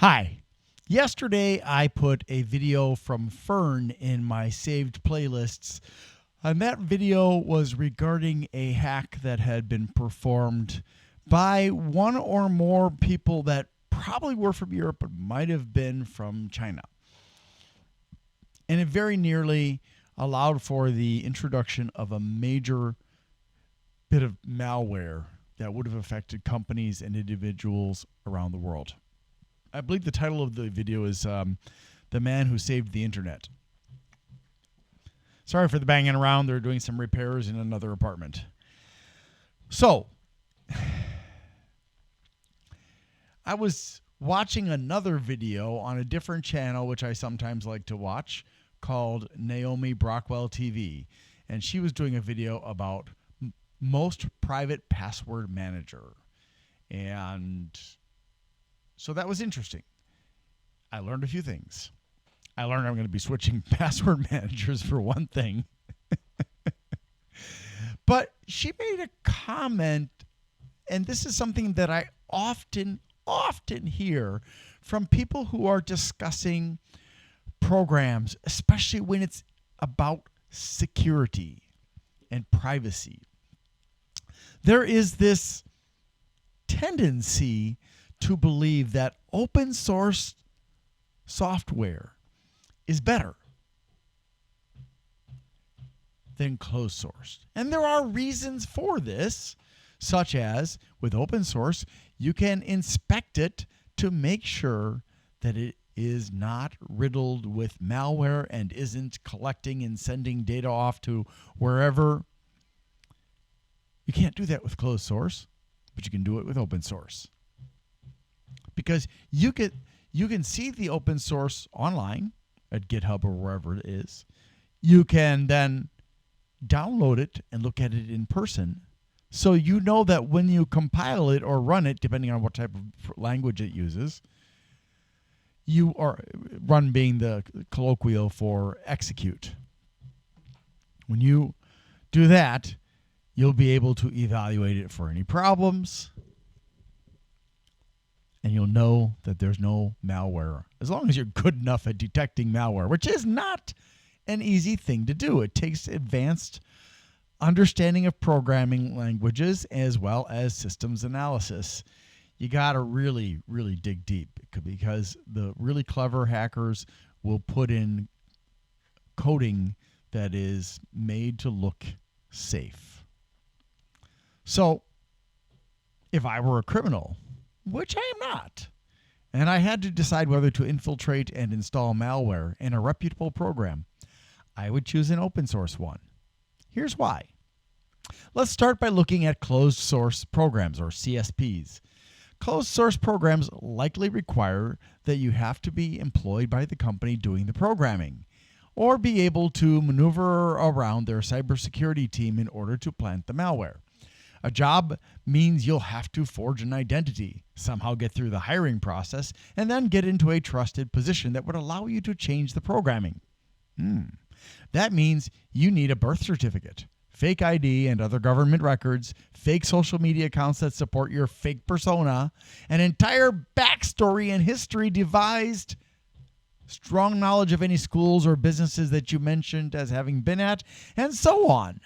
Hi. Yesterday, I put a video from Fern in my saved playlists, and that video was regarding a hack that had been performed by one or more people that probably were from Europe but might have been from China. And it very nearly allowed for the introduction of a major bit of malware that would have affected companies and individuals around the world. I believe the title of the video is The Man Who Saved the Internet. Sorry for the banging around. They're doing some repairs in another apartment. So, I was watching another video on a different channel, which I sometimes like to watch, called Naomi Brockwell TV. And she was doing a video about most private password manager. And so that was interesting. I learned a few things. I learned I'm going to be switching password managers for one thing. But she made a comment, and this is something that I often hear from people who are discussing programs, especially when it's about security and privacy. There is this tendency to believe that open source software is better than closed source. And there are reasons for this, such as with open source, you can inspect it to make sure that it is not riddled with malware and isn't collecting and sending data off to wherever. You can't do that with closed source, but you can do it with open source. Because you can see the open source online at GitHub or wherever it is. You can then download it and look at it in person. So you know that when you compile it or run it, depending on what type of language it uses, you are run being the colloquial for execute. When you do that, you'll be able to evaluate it for any problems. And you'll know that there's no malware, as long as you're good enough at detecting malware, which is not an easy thing to do. It takes advanced understanding of programming languages as well as systems analysis. You got to really, really dig deep, because the really clever hackers will put in coding that is made to look safe. So, if I were a criminal, which I am not, and I had to decide whether to infiltrate and install malware in a reputable program, I would choose an open source one. Here's why. Let's start by looking at closed source programs, or CSPs. Closed source programs likely require that you have to be employed by the company doing the programming, or be able to maneuver around their cybersecurity team in order to plant the malware. A job means you'll have to forge an identity, somehow get through the hiring process, and then get into a trusted position that would allow you to change the programming. That means you need a birth certificate, fake ID and other government records, fake social media accounts that support your fake persona, an entire backstory and history devised, strong knowledge of any schools or businesses that you mentioned as having been at, and so on.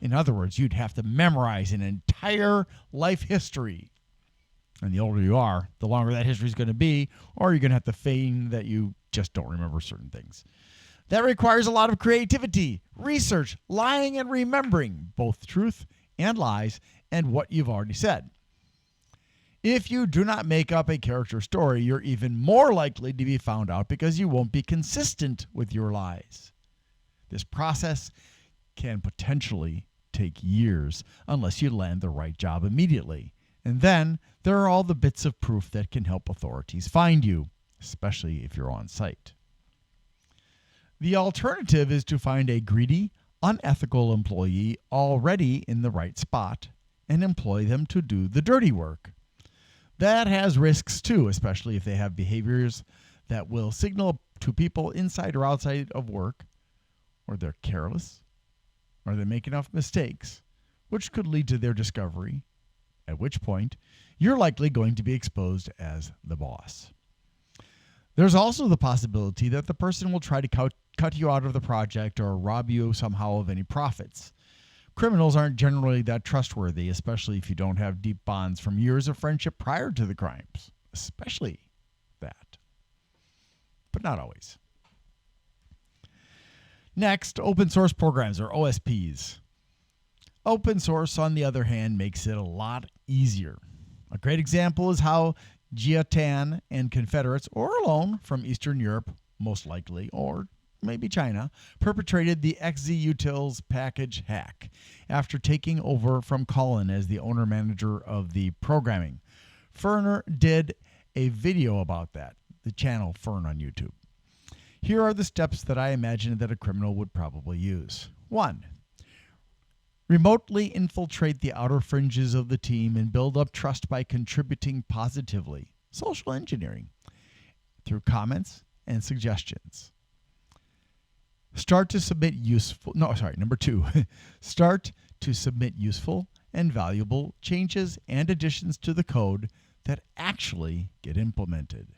In other words, you'd have to memorize an entire life history. And the older you are, the longer that history is going to be, or you're going to have to feign that you just don't remember certain things. That requires a lot of creativity, research, lying, and remembering both truth and lies and what you've already said. If you do not make up a character story, you're even more likely to be found out because you won't be consistent with your lies. This process can potentially take years unless you land the right job immediately. And then there are all the bits of proof that can help authorities find you, especially if you're on site. The alternative is to find a greedy, unethical employee already in the right spot and employ them to do the dirty work. That has risks too, especially if they have behaviors that will signal to people inside or outside of work, or they're careless, or they make enough mistakes, which could lead to their discovery, at which point you're likely going to be exposed as the boss. There's also the possibility that the person will try to cut you out of the project or rob you somehow of any profits. Criminals aren't generally that trustworthy, especially if you don't have deep bonds from years of friendship prior to the crimes. Especially that. But not always. Next, open source programs, or OSPs. Open source, on the other hand, makes it a lot easier. A great example is how Jiatan and Confederates, or alone from Eastern Europe, most likely, or maybe China, perpetrated the XZUtils package hack after taking over from Colin as the owner-manager of the programming. Ferner did a video about that, the channel Fern on YouTube. Here are the steps that I imagine that a criminal would probably use. 1. Remotely infiltrate the outer fringes of the team and build up trust by contributing positively. Social engineering through comments and suggestions. Number 2. Start to submit useful and valuable changes and additions to the code that actually get implemented.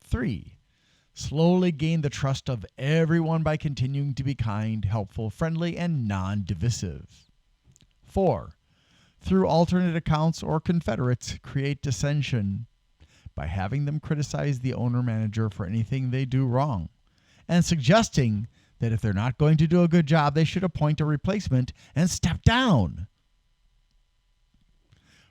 3. Slowly gain the trust of everyone by continuing to be kind, helpful, friendly, and non-divisive. 4. Through alternate accounts or Confederates, create dissension by having them criticize the owner-manager for anything they do wrong, and suggesting that if they're not going to do a good job, they should appoint a replacement and step down.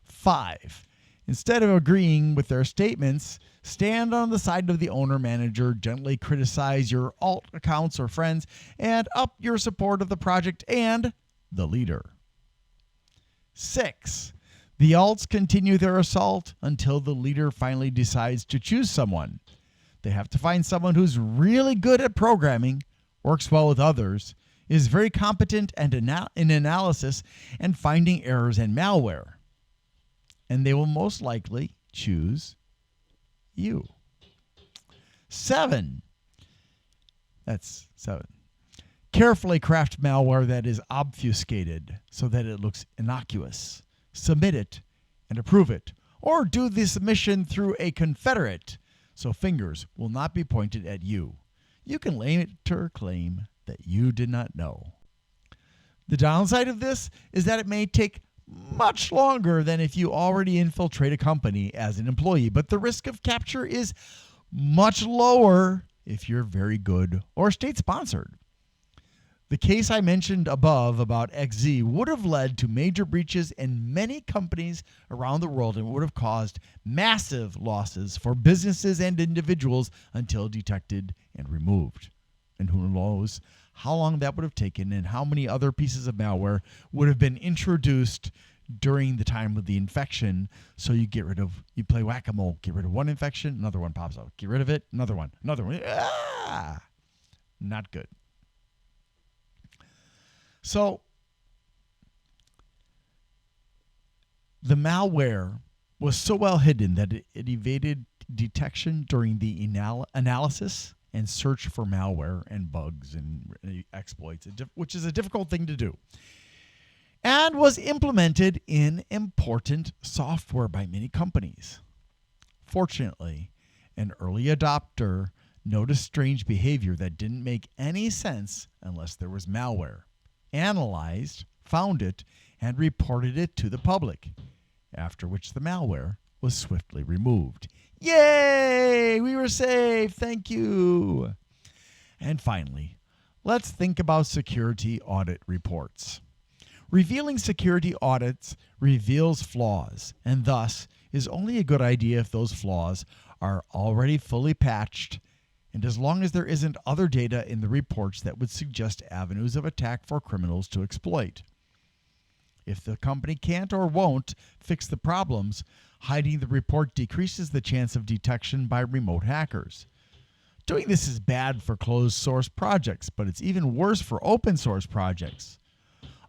5. Instead of agreeing with their statements, stand on the side of the owner-manager, gently criticize your alt accounts or friends, and up your support of the project and the leader. 6. The alts continue their assault until the leader finally decides to choose someone. They have to find someone who's really good at programming, works well with others, is very competent in analysis and finding errors and malware. And they will most likely choose you. 7. That's 7. Carefully craft malware that is obfuscated so that it looks innocuous. Submit it and approve it. Or do the submission through a Confederate so fingers will not be pointed at you. You can later claim that you did not know. The downside of this is that it may take much longer than if you already infiltrate a company as an employee, but the risk of capture is much lower if you're very good or state-sponsored. The case I mentioned above about XZ would have led to major breaches in many companies around the world and would have caused massive losses for businesses and individuals until detected and removed. And who knows how long that would have taken and how many other pieces of malware would have been introduced during the time of the infection. So you play whack-a-mole, get rid of one infection, another one pops up. Get rid of it, another one. Not good. So the malware was so well hidden that it evaded detection during the analysis and search for malware and bugs and exploits, which is a difficult thing to do, and was implemented in important software by many companies. Fortunately, an early adopter noticed strange behavior that didn't make any sense unless there was malware, analyzed, found it, and reported it to the public, after which the malware was swiftly removed. Yay! We were safe. Thank you. And finally, let's think about security audit reports. Revealing security audits reveals flaws, and thus is only a good idea if those flaws are already fully patched, and as long as there isn't other data in the reports that would suggest avenues of attack for criminals to exploit. If the company can't or won't fix the problems, hiding the report decreases the chance of detection by remote hackers. Doing this is bad for closed source projects, but it's even worse for open source projects.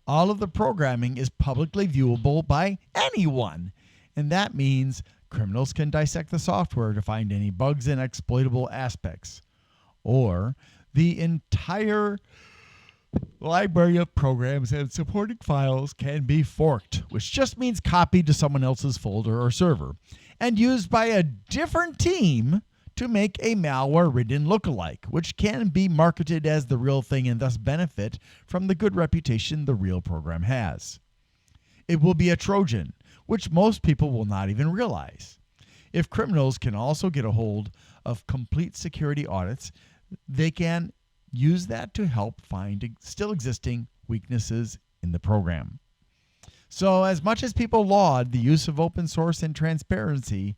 All of the programming is publicly viewable by anyone, and that means criminals can dissect the software to find any bugs and exploitable aspects. Or the entire library of programs and supporting files can be forked, which just means copied to someone else's folder or server, and used by a different team to make a malware-ridden lookalike, which can be marketed as the real thing and thus benefit from the good reputation the real program has. It will be a Trojan, which most people will not even realize. If criminals can also get a hold of complete security audits, they can use that to help find still existing weaknesses in the program. So as much as people laud the use of open source and transparency,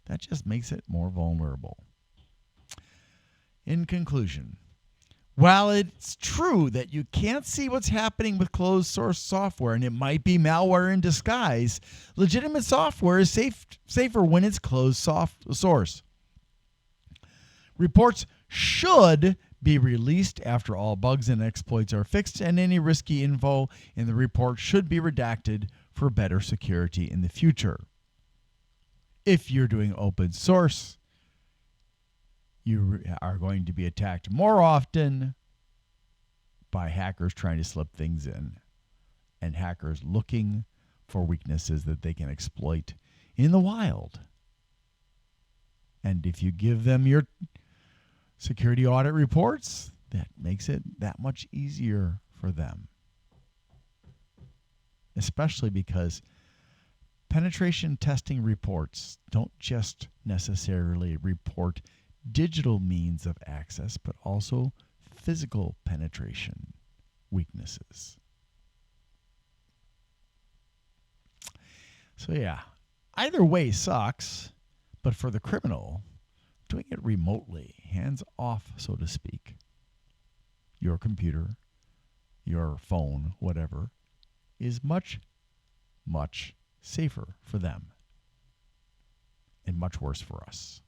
that just makes it more vulnerable. In conclusion, while it's true that you can't see what's happening with closed source software and it might be malware in disguise, legitimate software is safer when it's closed source. Reports should be released after all bugs and exploits are fixed, and any risky info in the report should be redacted for better security in the future. If you're doing open source, you are going to be attacked more often by hackers trying to slip things in and hackers looking for weaknesses that they can exploit in the wild. And if you give them your security audit reports, that makes it that much easier for them. Especially because penetration testing reports don't just necessarily report digital means of access, but also physical penetration weaknesses. So yeah, either way sucks, but for the criminal, doing it remotely, hands off, so to speak, your computer, your phone, whatever, is much, much safer for them and much worse for us.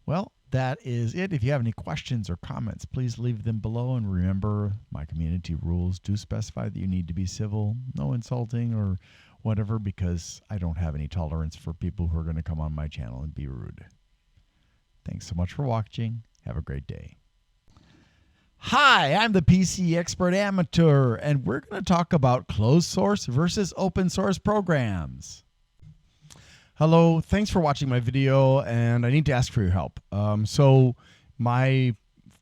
Well, that is it. If you have any questions or comments, please leave them below. And remember, my community rules do specify that you need to be civil, no insulting or whatever, because I don't have any tolerance for people who are going to come on my channel and be rude. Thanks so much for watching. Have a great day. Hi, I'm the PC Expert Amateur, and we're going to talk about closed source versus open source programs. Hello, thanks for watching my video, and I need to ask for your help. So my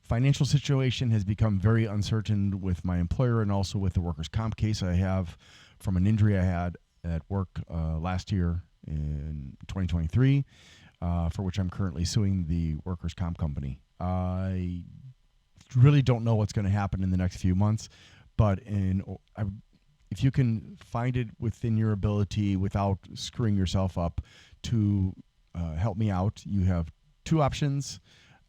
financial situation has become very uncertain with my employer and also with the workers' comp case I have from an injury I had at work last year in 2023, for which I'm currently suing the workers' comp company. I really don't know what's going to happen in the next few months, but if you can find it within your ability without screwing yourself up to help me out, you have two options.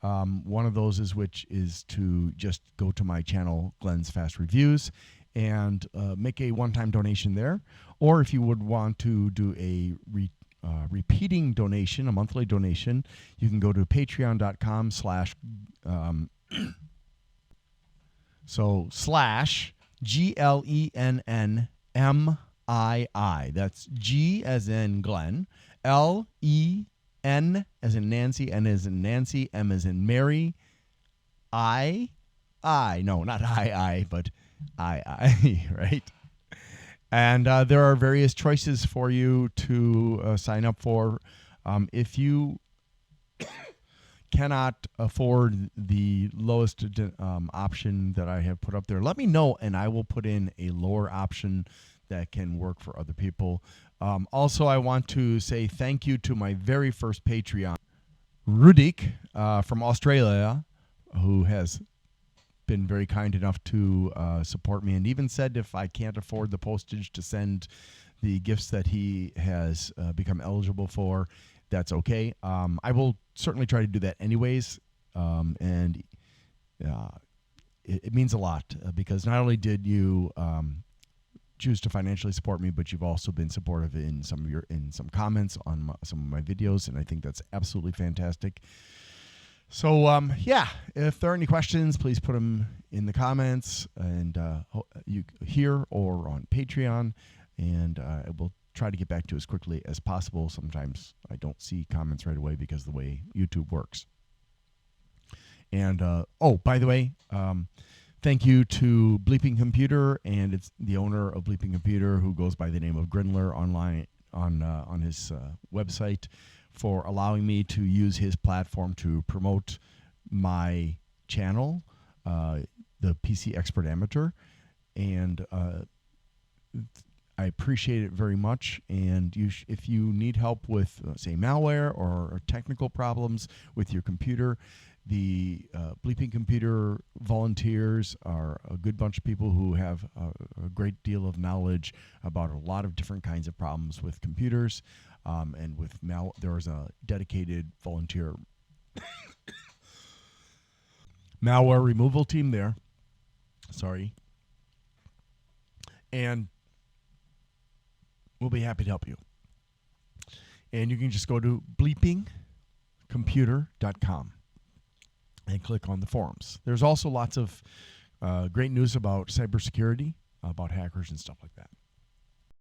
One of those is to just go to my channel, Glenn's Fast Reviews, and make a one-time donation there. Or if you would want to do a repeating donation, a monthly donation, you can go to patreon.com slash GLENNMII. That's G as in Glenn, LEN as in Nancy, N as in Nancy, M as in Mary, no, not but I, right? And there are various choices for you to sign up for. If you cannot afford the lowest option that I have put up there, let me know and I will put in a lower option that can work for other people. Also, I want to say thank you to my very first Patreon, Rudik from Australia, who has been very kind enough to support me and even said if I can't afford the postage to send the gifts that he has become eligible for, that's okay. I will certainly try to do that anyways. And it means a lot because not only did you choose to financially support me, but you've also been supportive in some comments on some of my videos, and I think that's absolutely fantastic. So yeah, if there are any questions, please put them in the comments, and you here or on Patreon, and I will try to get back to you as quickly as possible. Sometimes I don't see comments right away because of the way YouTube works. And oh, by the way, thank you to Bleeping Computer, and it's the owner of Bleeping Computer who goes by the name of Grindler online on his website for allowing me to use his platform to promote my channel, the PC Expert Amateur, and I appreciate it very much. And if you need help with, say, malware or technical problems with your computer, the Bleeping Computer volunteers are a good bunch of people who have a great deal of knowledge about a lot of different kinds of problems with computers. And with there was a dedicated volunteer malware removal team there. Sorry. And we'll be happy to help you. And you can just go to bleepingcomputer.com and click on the forums. There's also lots of great news about cybersecurity, about hackers and stuff like that.